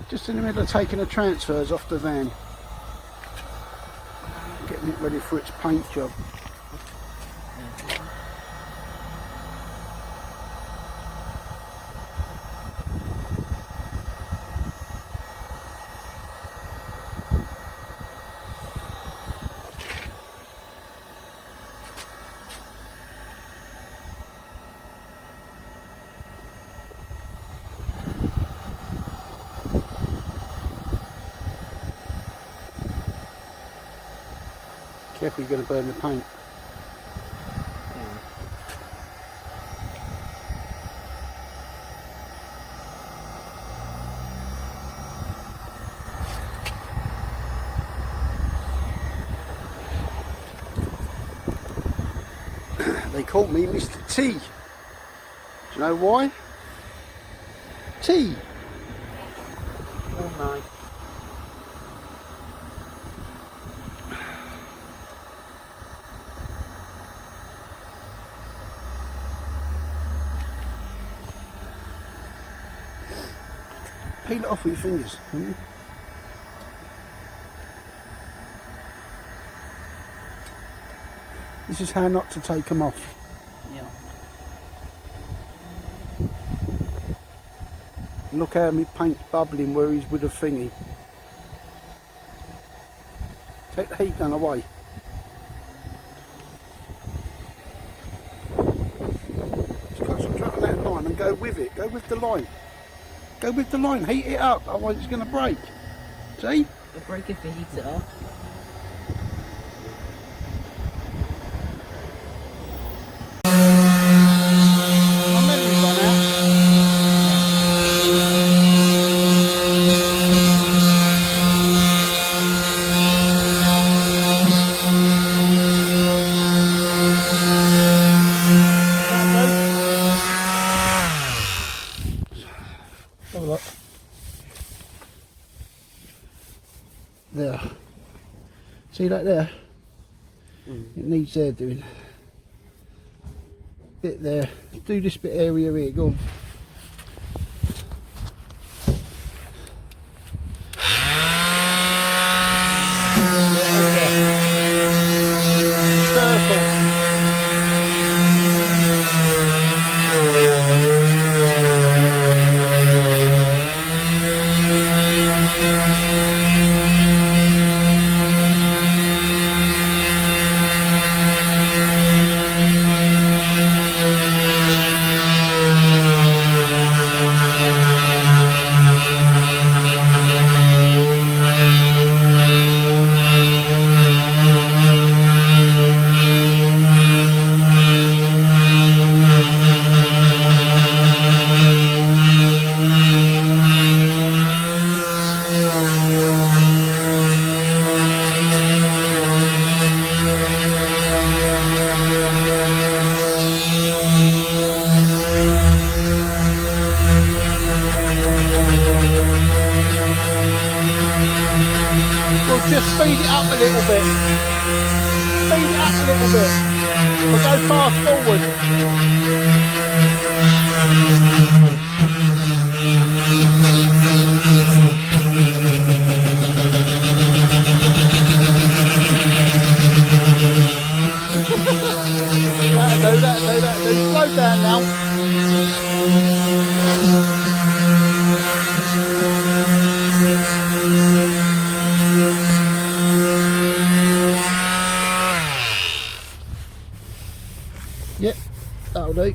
Just in the middle of taking the transfers off the van. Getting it ready for its paint job. Careful, you're going to burn the paint. They call me Mr. T. Do you know why? T. Oh my. Peel it off with your fingers. This is how not to take them off. Yeah. Look how my paint's bubbling where he's with a thingy. Take the heat gun away. Just concentrate on that line and go with it. Go with the line. Go with the line. Heat it up, otherwise it's going to break. See? It'll break if you heat it up. My memory's gone out. Have a look. There. See that there? It needs there doing. Bit there. Do this bit area here, go on. Just speed it up a little bit. Speed it up a little bit. We'll go fast forward. That'll do. Slow down now. Yep, that'll do.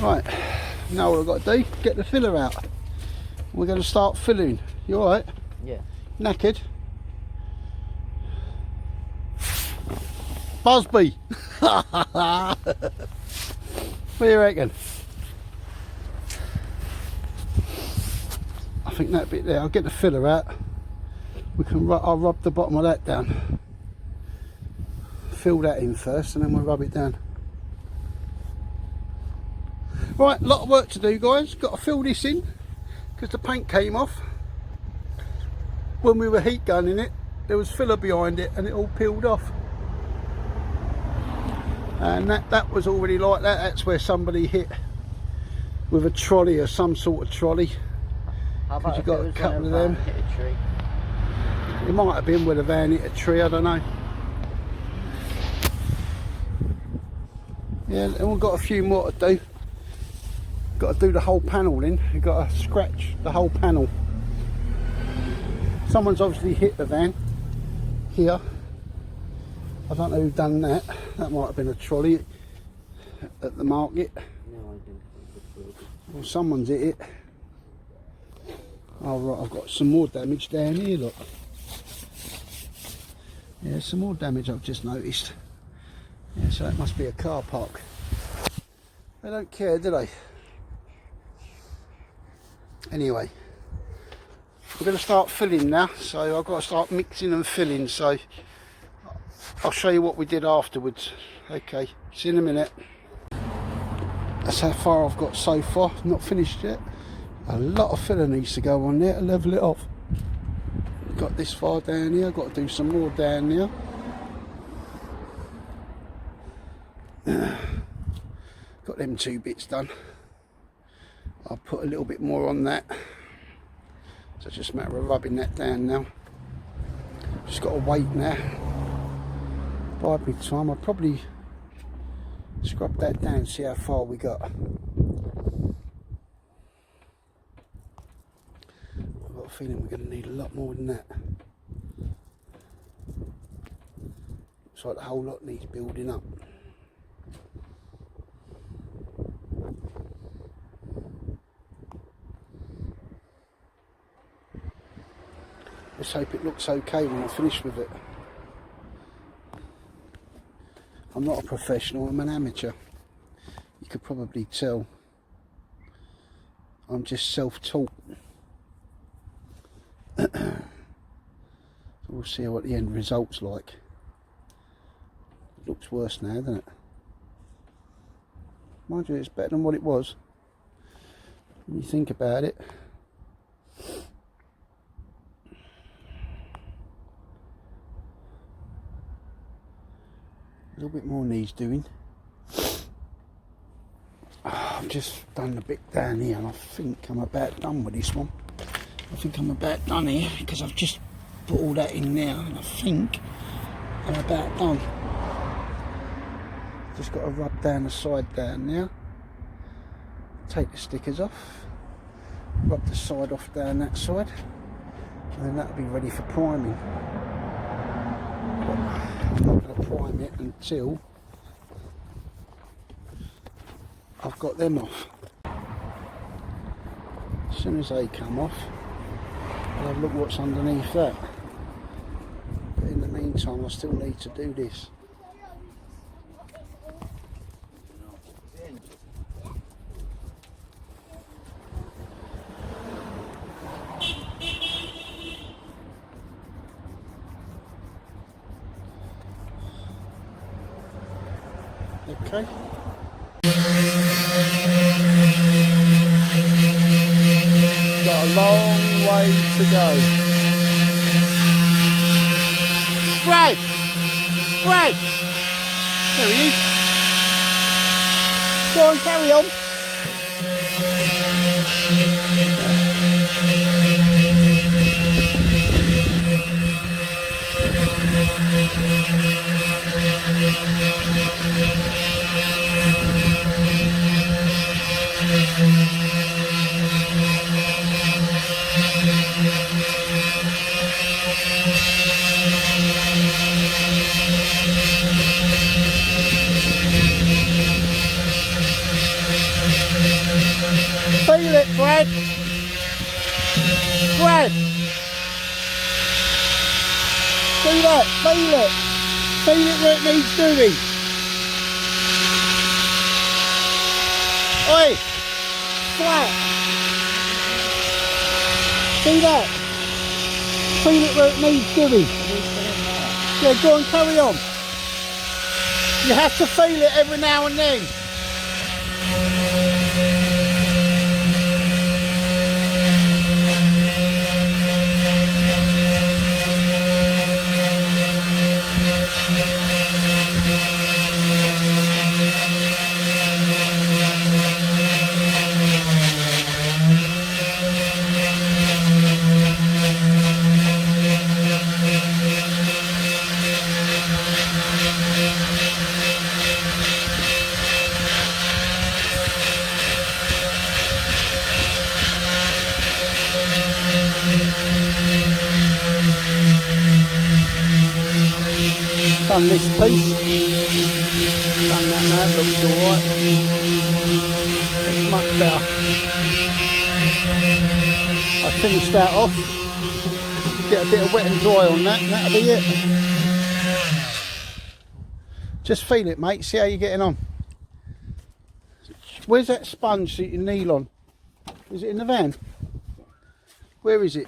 Right, now what I've got to do, get the filler out. We're going to start filling. You alright? Yeah. Knackered? Busby! What do you reckon? I think that bit there, I'll get the filler out. I'll rub the bottom of that down. Fill that in first and then we'll rub it down. Right, a lot of work to do, guys. Got to fill this in because the paint came off. When we were heat gunning it, there was filler behind it and it all peeled off. And that was already like that. That's where somebody hit with a trolley or some sort of trolley. How about you if got it a was couple when of a them. van hit a tree? It might have been where the van hit a tree, I don't know. Yeah, and we've got a few more to do. Got to do the whole panel in. You've got to scratch the whole panel. Someone's obviously hit the van here. I don't know who done that. That might have been a trolley at the market. No, I didn't. Well, someone's hit it. Oh right, I've got some more damage down here, look. Yeah, some more damage I've just noticed. Yeah, so that must be a car park. They don't care, do they? Anyway, we're going to start filling now, so I've got to start mixing and filling, so I'll show you what we did afterwards. Okay, see you in a minute. That's how far I've got so far, not finished yet. A lot of filling needs to go on there to level it off. Got this far down here, got to do some more down here. Got them 2 bits done. I'll put a little bit more on that. So it's just a matter of rubbing that down now. Just got to wait now. Bide me time. I'll probably scrub that down, see how far we got. I've got a feeling we're going to need a lot more than that. Looks like the whole lot needs building up. Let's hope it looks okay when I finish with it. I'm not a professional, I'm an amateur. You could probably tell. I'm just self-taught. So we'll see what the end result's like. It looks worse now, doesn't it? Mind you, it's better than what it was. When you think about it. A little bit more needs doing. I've just done a bit down here and I think I'm about done with this one. I think I'm about done here because I've just put all that in there and I think I'm about done. Just got to rub down the side down there. Take the stickers off. Rub the side off down that side. And then that'll be ready for priming. I'm not going to prime it until I've got them off. As soon as they come off, I'll have a look what's underneath that. But in the meantime, I still need to do this. Okay. Got a long way to go. Brad! Brad! There he is. Go on, carry on. Feel it, Brad. Brad. Do that, feel it. Feel it where it needs doing. Oi. Flat. See that? Feel it where it needs doing. Yeah, go on, carry on. You have to feel it every now and then. Done this piece. Done that now, it looks alright. It's much better. I finished that off. Get a bit of wet and dry on that, and that'll be it. Just feel it, mate, see how you're getting on. Where's that sponge that you kneel on? Is it in the van? Where is it?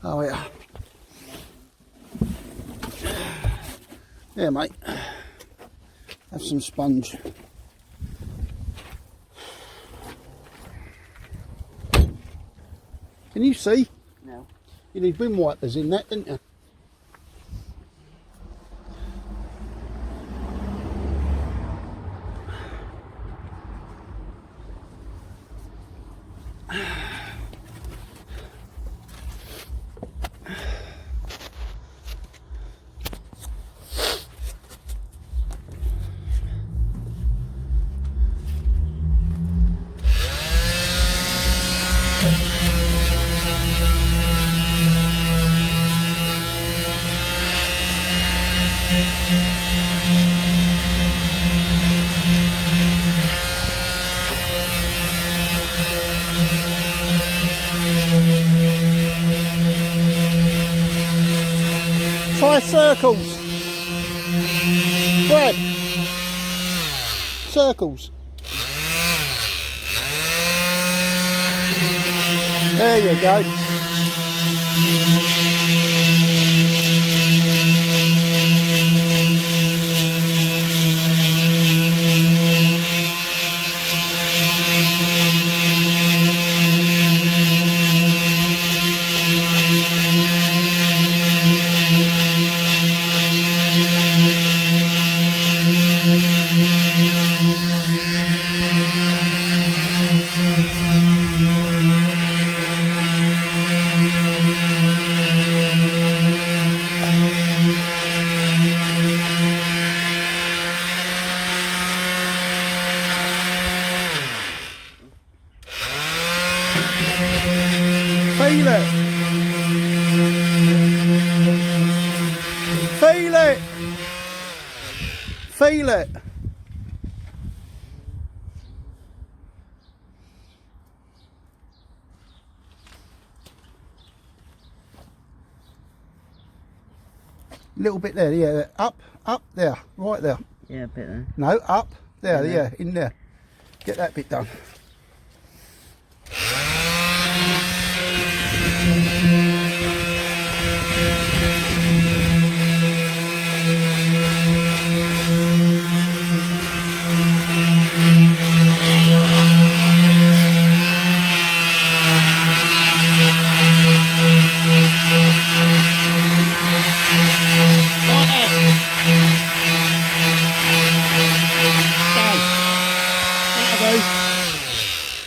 Oh yeah. Yeah, mate. Have some sponge. Can you see? No. You need wind wipers in that, didn't you? Try circles. Brad. Circles. There you go. Feel it. Feel it. Feel it. Little bit there, yeah. Up, there, right there. Yeah, a bit there. No, up, there, yeah, in there. Get that bit done.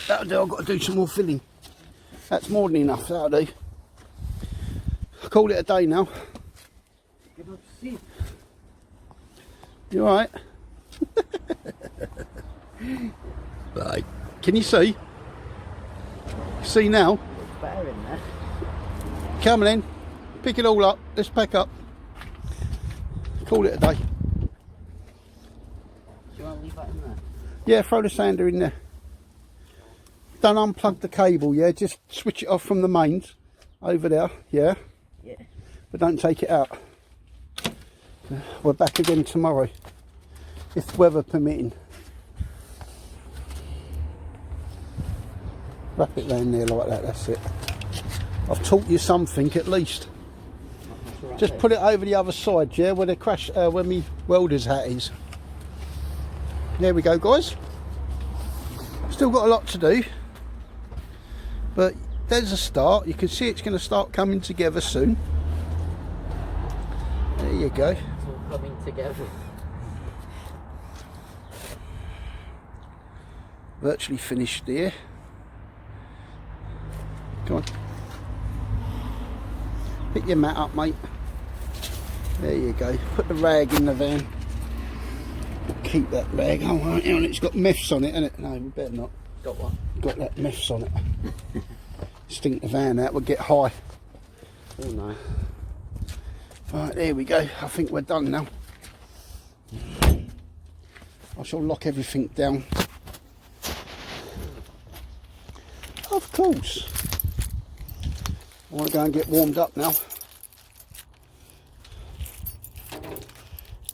That'll do, I've got to do some more filling. That's more than enough, that'll do. I'll call it a day now. You alright? Right. Can you see? See now? It's better in there. Come on in. Pick it all up. Let's pack up. Call it a day. Do you want to leave that in there? Yeah, throw the sander in there. Don't unplug the cable, yeah, just switch it off from the mains over there, yeah? Yeah. But don't take it out. We're back again tomorrow, if weather permitting. Wrap it round there like that, that's it. I've taught you something at least. Right, Just put it over the other side, yeah, where the crash, where my welder's hat is. There we go, guys. Still got a lot to do. But there's a start. You can see it's going to start coming together soon. There you go. It's all coming together. Virtually finished there. Come on. Pick your mat up, mate. There you go. Put the rag in the van. Keep that rag. Oh, hang on, it's got meths on it, hasn't it? No, we better not. Got what? Got that meths on it. Stink the van out, we'll get high. Oh no. Right, there we go. I think we're done now. I shall lock everything down. Of course. I want to go and get warmed up now.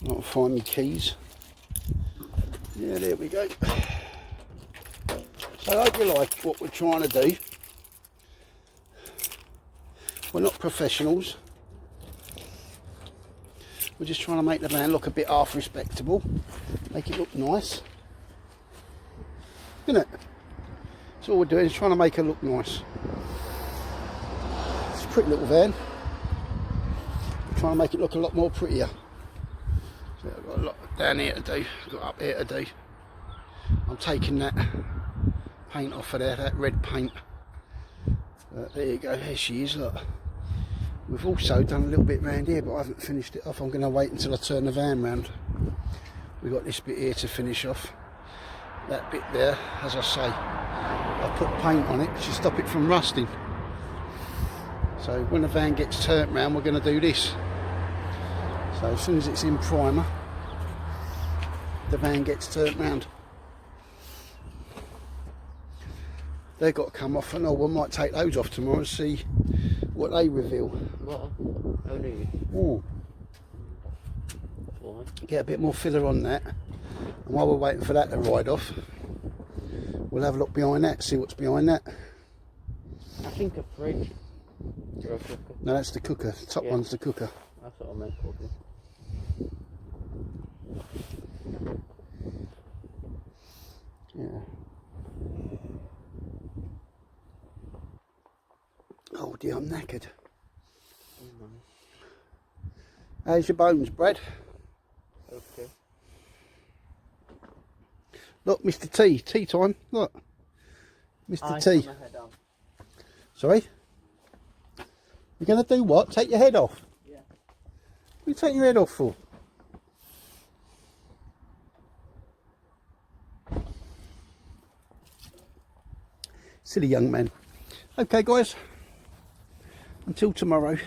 I'll find my keys. Yeah, there we go. So I hope you like what we're trying to do. We're not professionals. We're just trying to make the van look a bit half respectable. Make it look nice. Isn't it? That's all we're doing, is trying to make it look nice. It's a pretty little van. We're trying to make it look a lot more prettier. So I've got a lot down here to do, I've got up here to do. I'm taking that paint off of there, that red paint. But there you go, there she is, look. We've also done a little bit round here, but I haven't finished it off. I'm going to wait until I turn the van round. We've got this bit here to finish off. That bit there, as I say, I put paint on it to stop it from rusting. So when the van gets turned round, we're going to do this. So as soon as it's in primer, the van gets turned round. They've got to come off, and we might take those off tomorrow and see what they reveal. What? Oh, do you? Ooh. Why? Get a bit more filler on that, and while we're waiting for that to ride off, we'll have a look behind that, see what's behind that. I think a fridge. Or a cooker. No, that's the cooker. The top one's the cooker. That's what I meant cooking. Yeah. Oh dear, I'm knackered. How's your bones, Brad? Okay. Look, Mr. T, tea time. Look, Mr. T. Sorry? You're going to do what? Take your head off? Yeah. What are you taking your head off for? Silly young man. Okay, guys. Until tomorrow.